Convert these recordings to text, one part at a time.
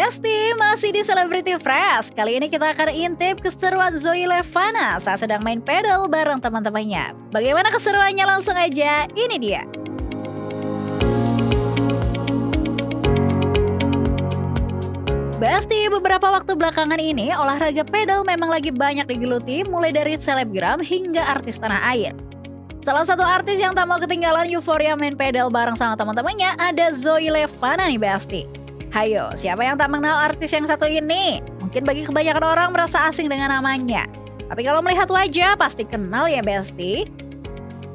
Besti, masih di Celebrity Fresh. Kali ini kita akan intip keseruan Zoe Levana saat sedang main pedal bareng teman-temannya. Bagaimana keseruannya, langsung aja, ini dia. Besti, beberapa waktu belakangan ini olahraga pedal memang lagi banyak digeluti, mulai dari selebgram hingga artis tanah air. Salah satu artis yang tak mau ketinggalan euforia main pedal bareng sama teman-temannya ada Zoe Levana nih Besti. Hayo, siapa yang tak mengenal artis yang satu ini? Mungkin bagi kebanyakan orang merasa asing dengan namanya. Tapi kalau melihat wajah pasti kenal ya Besti.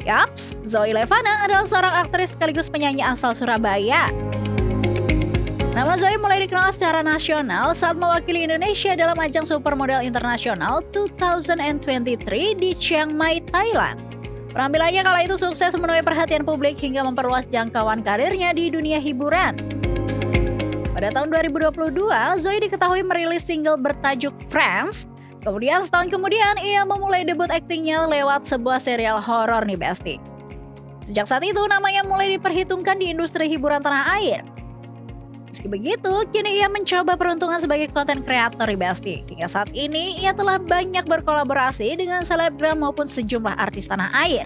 Yaps, Zoe Levana adalah seorang aktris sekaligus penyanyi asal Surabaya. Nama Zoe mulai dikenal secara nasional saat mewakili Indonesia dalam ajang Supermodel Internasional 2023 di Chiang Mai, Thailand. Penampilannya kala itu sukses menuai perhatian publik hingga memperluas jangkauan karirnya di dunia hiburan. Pada tahun 2022, Zoe diketahui merilis single bertajuk Friends. Kemudian setahun kemudian, ia memulai debut aktingnya lewat sebuah serial horor nih Besti. Sejak saat itu, namanya mulai diperhitungkan di industri hiburan tanah air. Meski begitu, kini ia mencoba peruntungan sebagai konten kreator nih Besti. Hingga saat ini, ia telah banyak berkolaborasi dengan selebgram maupun sejumlah artis tanah air.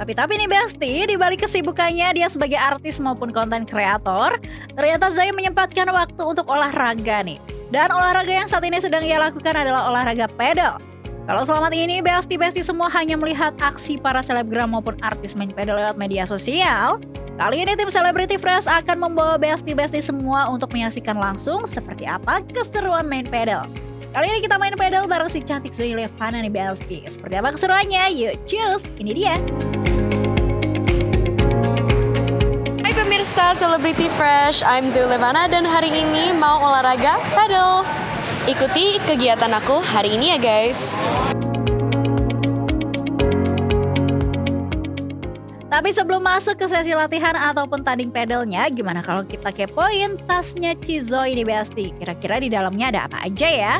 Tapi nih Besti, di balik kesibukannya dia sebagai artis maupun konten kreator, ternyata Zoe menyempatkan waktu untuk olahraga nih. Dan olahraga yang saat ini sedang ia lakukan adalah olahraga pedal. Kalau selama ini Besti semua hanya melihat aksi para selebgram maupun artis main pedal lewat media sosial, kali ini tim Celebrity Fresh akan membawa Besti semua untuk menyaksikan langsung seperti apa keseruan main pedal. Kali ini kita main pedal bareng si cantik Zoe Levana nih Besti. Seperti apa keseruannya? Yuk cheers, ini dia. Pemirsa Celebrity Fresh, I'm Zoe Levana dan hari ini mau olahraga paddle. Ikuti kegiatan aku hari ini ya guys. Tapi sebelum masuk ke sesi latihan ataupun tanding pedalnya, gimana kalau kita kepoin tasnya Zoe nih Besti? Kira-kira di dalamnya ada apa aja ya?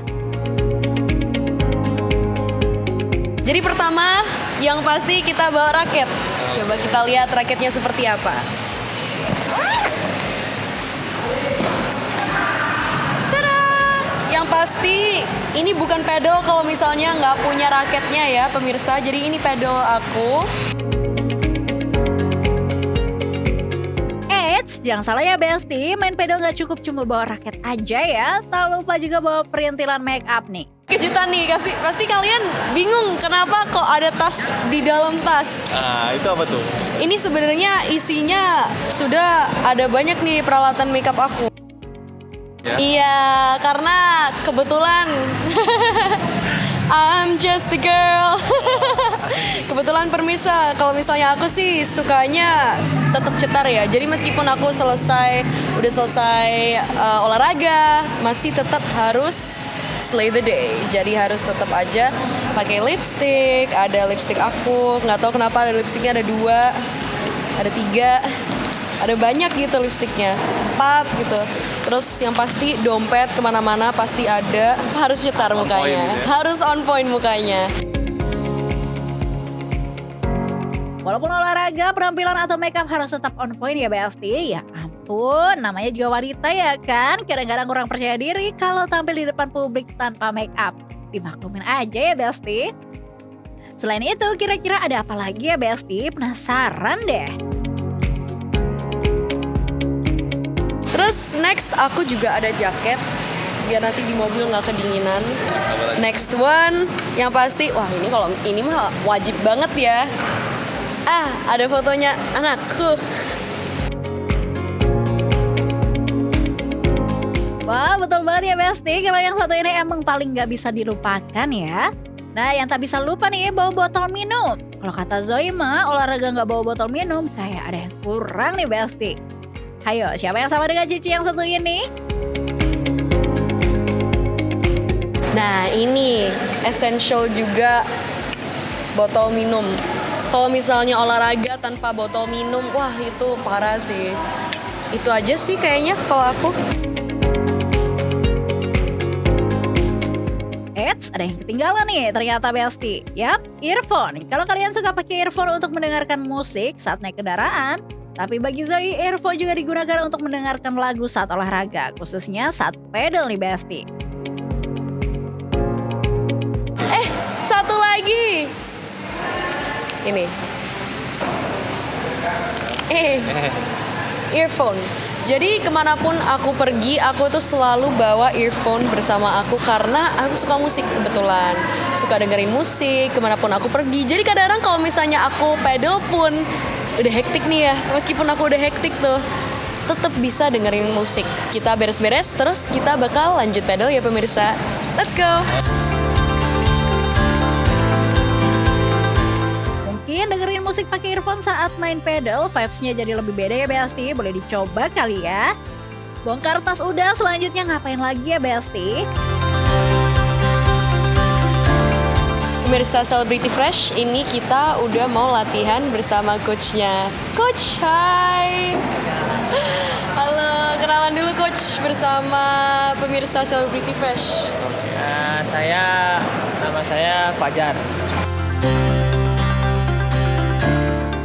Jadi pertama, yang pasti kita bawa raket. Coba kita lihat raketnya seperti apa. Yang pasti ini bukan pedal kalau misalnya nggak punya raketnya ya pemirsa. Jadi ini pedal aku. Jangan salah ya Besti, main pedal nggak cukup cuma bawa raket aja ya. Tak lupa juga bawa perintilan make up nih. Kejutan nih, pasti kalian bingung kenapa kok ada tas di dalam tas. Itu apa tuh? Ini sebenarnya isinya sudah ada banyak nih peralatan make up aku. Ya? Iya, karena kebetulan I'm just a girl. Kebetulan pemirsa, kalau misalnya aku sih sukanya tetap cetar ya. Jadi meskipun aku udah selesai olahraga, masih tetap harus slay the day. Jadi harus tetap aja pakai lipstick. Ada lipstick aku, nggak tahu kenapa ada lipsticknya ada 2, ada 3, ada banyak gitu lipsticknya, 4 gitu. Terus yang pasti dompet kemana-mana pasti ada. Harus cetar mukanya, harus on point mukanya. Walaupun olahraga, penampilan atau makeup harus tetap on point ya Besti. Ya ampun, namanya juga wanita ya kan. Kadang-kadang kurang percaya diri kalau tampil di depan publik tanpa makeup. Dimaklumin aja ya Besti. Selain itu, kira-kira ada apa lagi ya Besti? Penasaran deh. Terus next aku juga ada jaket biar nanti di mobil nggak kedinginan. Next one yang pasti, wah ini mah wajib banget ya. Ada fotonya anakku. Wah, betul banget ya Besti. Kalau yang satu ini emang paling nggak bisa dilupakan ya. Nah, yang tak bisa lupa nih bawa botol minum. Kalau kata Zoe mah olahraga nggak bawa botol minum kayak ada yang kurang nih Besti. Hayo, siapa yang sama dengan Cici yang satu ini? Nah ini essential juga botol minum. Kalau misalnya olahraga tanpa botol minum, wah itu parah sih. Itu aja sih kayaknya kalau aku. Ada yang ketinggalan nih ternyata Besti. Yap, earphone. Kalau kalian suka pakai earphone untuk mendengarkan musik saat naik kendaraan, Tapi bagi Zoe, earphone juga digunakan untuk mendengarkan lagu saat olahraga, khususnya saat pedal nih Besti. Satu lagi. Ini. Earphone. Jadi kemanapun aku pergi, aku tuh selalu bawa earphone bersama aku karena aku suka musik kebetulan. Suka dengerin musik kemanapun aku pergi. Jadi kadang-kadang kalau misalnya aku pedal pun udah hektik nih ya, meskipun aku udah hektik tuh, tetap bisa dengerin musik. Kita beres-beres, terus kita bakal lanjut pedal ya pemirsa. Let's go! Mungkin dengerin musik pakai earphone saat main pedal, vibes-nya jadi lebih beda ya Besti. Boleh dicoba kali ya. Bongkar tas udah, selanjutnya ngapain lagi ya Besti? Pemirsa Celebrity Fresh, ini kita udah mau latihan bersama coachnya. Coach, hai! Halo, kenalan dulu coach bersama pemirsa Celebrity Fresh. Nama saya Fajar.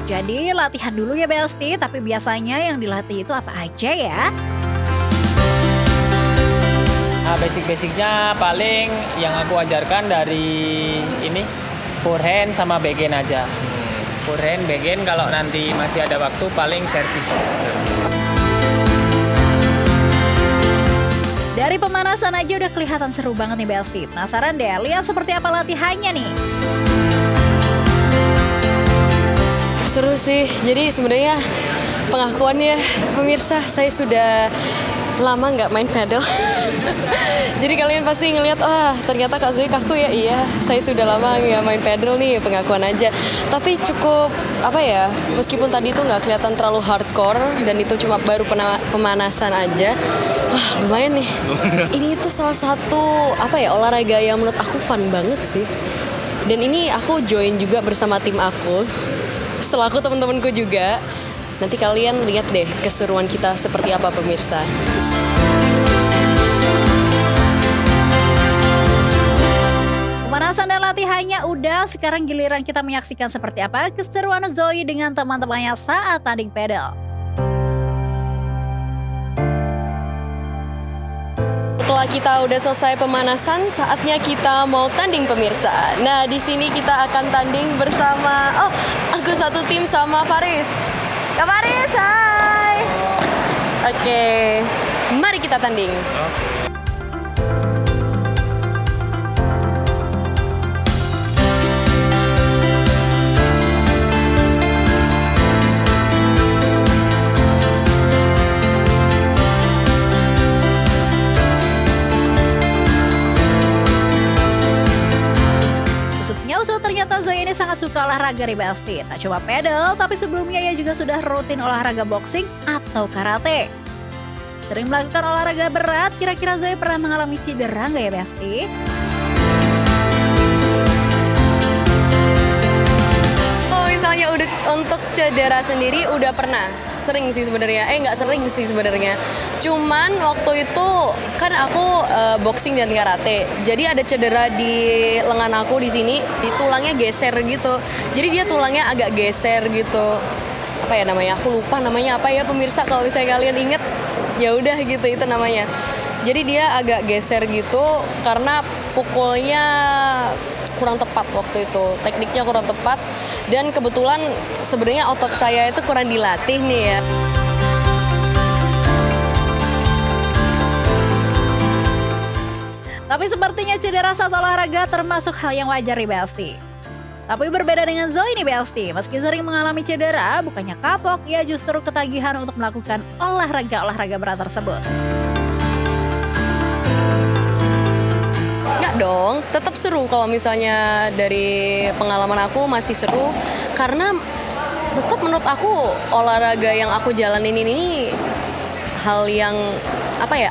Jadi latihan dulu ya Besti, tapi biasanya yang dilatih itu apa aja ya? Nah, basic-basicnya paling yang aku ajarkan dari ini forehand sama backhand aja. Forehand, backhand, kalau nanti masih ada waktu paling servis. Dari pemanasan aja udah kelihatan seru banget nih Besti. Penasaran deh, lihat seperti apa latihannya nih. Seru sih, jadi sebenarnya pengakuannya pemirsa, saya sudah lama nggak main pedal. Jadi kalian pasti ngelihat, ternyata Kak Zoe kaku ya. Iya, saya sudah lama nggak main pedal nih, pengakuan aja. Tapi cukup meskipun tadi itu nggak kelihatan terlalu hardcore dan itu cuma baru pemanasan aja. Wah, lumayan nih. Ini itu salah satu olahraga yang menurut aku fun banget sih. Dan ini aku join juga bersama tim aku, selaku teman-temanku juga. Nanti kalian lihat deh keseruan kita seperti apa pemirsa. Pemanasan dan latihannya udah, sekarang giliran kita menyaksikan seperti apa keseruan Zoe dengan teman-temannya saat tanding pedal. Setelah kita udah selesai pemanasan, saatnya kita mau tanding pemirsa. Nah, di sini kita akan tanding bersama aku satu tim sama Faris. Kak Faris, hai. Oke, mari kita tanding. Ternyata Zoe ini sangat suka olahraga nih Besti. Tak cuma pedal, tapi sebelumnya ia juga sudah rutin olahraga boxing atau karate. Sering melakukan olahraga berat, kira-kira Zoe pernah mengalami cedera nggak ya Besti? Kalau misalnya udah untuk cedera sendiri udah pernah. Sering sih sebenarnya. Nggak sering sih sebenarnya. Cuman waktu itu kan aku boxing dan karate. Jadi ada cedera di lengan aku di sini, di tulangnya geser gitu. Jadi dia tulangnya agak geser gitu. Apa ya namanya? Aku lupa namanya apa ya pemirsa, kalau misalnya kalian inget ya udah gitu itu namanya. Jadi dia agak geser gitu karena pukulnya kurang tepat waktu itu, tekniknya kurang tepat, dan kebetulan sebenarnya otot saya itu kurang dilatih nih ya. Tapi sepertinya cedera saat olahraga termasuk hal yang wajar nih Besti. Tapi berbeda dengan Zoe nih Besti, meski sering mengalami cedera, bukannya kapok, ia justru ketagihan untuk melakukan olahraga berat tersebut. Enggak dong, tetap seru kalau misalnya dari pengalaman aku masih seru. Karena tetap menurut aku olahraga yang aku jalanin ini hal yang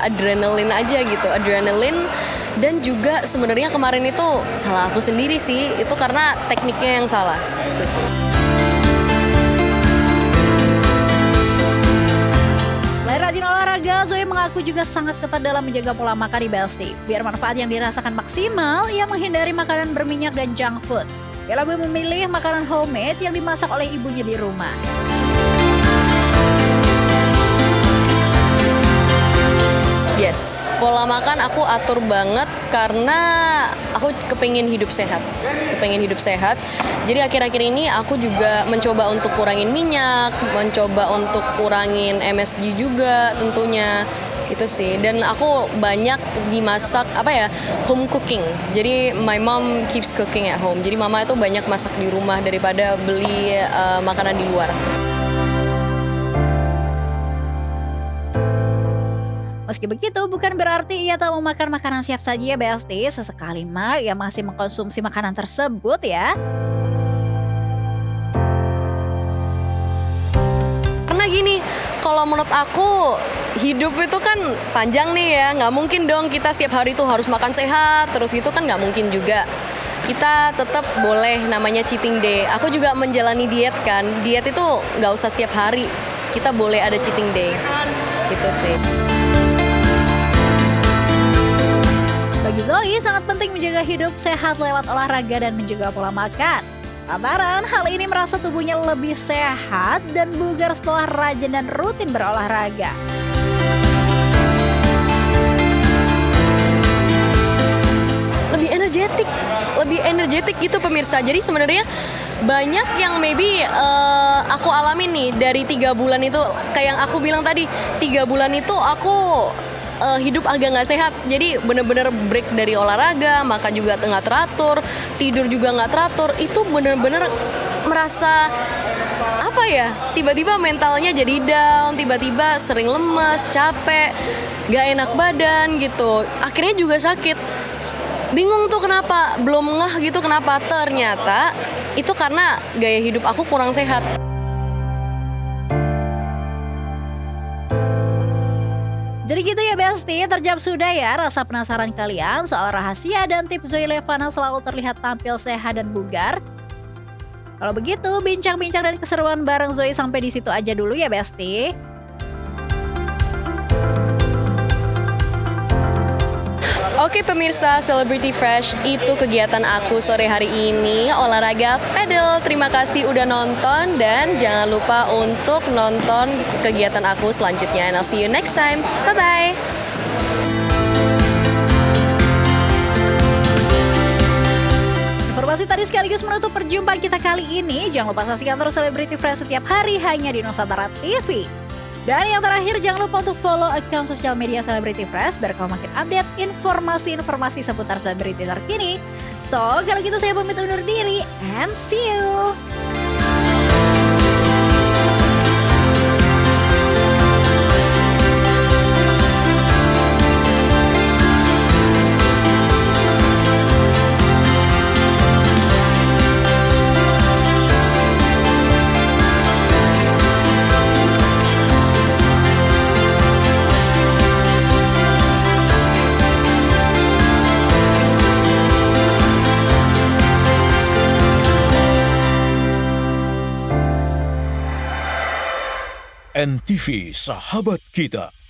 adrenalin aja gitu, adrenalin. Dan juga sebenarnya kemarin itu salah aku sendiri sih, itu karena tekniknya yang salah, itu sih. Selain rajin olahraga, Zoe mengaku juga sangat ketat dalam menjaga pola makan di Besti. Biar manfaat yang dirasakan maksimal, ia menghindari makanan berminyak dan junk food. Ia lebih memilih makanan homemade yang dimasak oleh ibunya di rumah. Yes, pola makan aku atur banget karena aku kepengen hidup sehat. Jadi akhir-akhir ini aku juga mencoba untuk kurangin minyak, mencoba untuk kurangin MSG juga tentunya. Itu sih. Dan aku banyak dimasak home cooking. Jadi my mom keeps cooking at home. Jadi mama itu banyak masak di rumah daripada beli makanan di luar. Meski begitu, bukan berarti ia tak memakan makanan siap saji ya Besti. Sesekali mah ia masih mengkonsumsi makanan tersebut ya. Karena gini, kalau menurut aku hidup itu kan panjang nih ya. Nggak mungkin dong kita setiap hari tuh harus makan sehat. Terus gitu kan nggak mungkin juga. Kita tetap boleh namanya cheating day. Aku juga menjalani diet kan. Diet itu nggak usah setiap hari. Kita boleh ada cheating day. Gitu sih. Bagi Zoe, sangat penting menjaga hidup sehat lewat olahraga dan menjaga pola makan. Lantaran hal ini merasa tubuhnya lebih sehat dan bugar setelah rajin dan rutin berolahraga. Lebih energetik gitu pemirsa. Jadi sebenarnya banyak yang maybe aku alami nih dari 3 bulan itu, kayak yang aku bilang tadi, 3 bulan itu aku hidup agak nggak sehat. Jadi bener-bener break dari olahraga, makan juga nggak teratur, tidur juga nggak teratur. Itu bener-bener merasa tiba-tiba mentalnya jadi down, tiba-tiba sering lemes, capek, nggak enak badan gitu. Akhirnya juga sakit. Bingung tuh kenapa, belum ngeh gitu kenapa. Ternyata itu karena gaya hidup aku kurang sehat. Jadi gitu ya Besti, terjawab sudah ya rasa penasaran kalian soal rahasia dan tips Zoe Levana selalu terlihat tampil sehat dan bugar? Kalau begitu, bincang-bincang dan keseruan bareng Zoe sampai di situ aja dulu ya Besti. Oke pemirsa, Celebrity Fresh itu kegiatan aku sore hari ini, olahraga pedal. Terima kasih udah nonton dan jangan lupa untuk nonton kegiatan aku selanjutnya. And I'll see you next time. Bye-bye. Informasi tadi sekaligus menutup perjumpaan kita kali ini. Jangan lupa saksikan terus Celebrity Fresh setiap hari hanya di Nusantara TV. Dan yang terakhir, jangan lupa untuk follow akun sosial media Celebrity Fresh biar kamu makin update informasi-informasi seputar selebriti terkini. So, kalau gitu saya pamit undur diri and see you! NTV Sahabat Kita.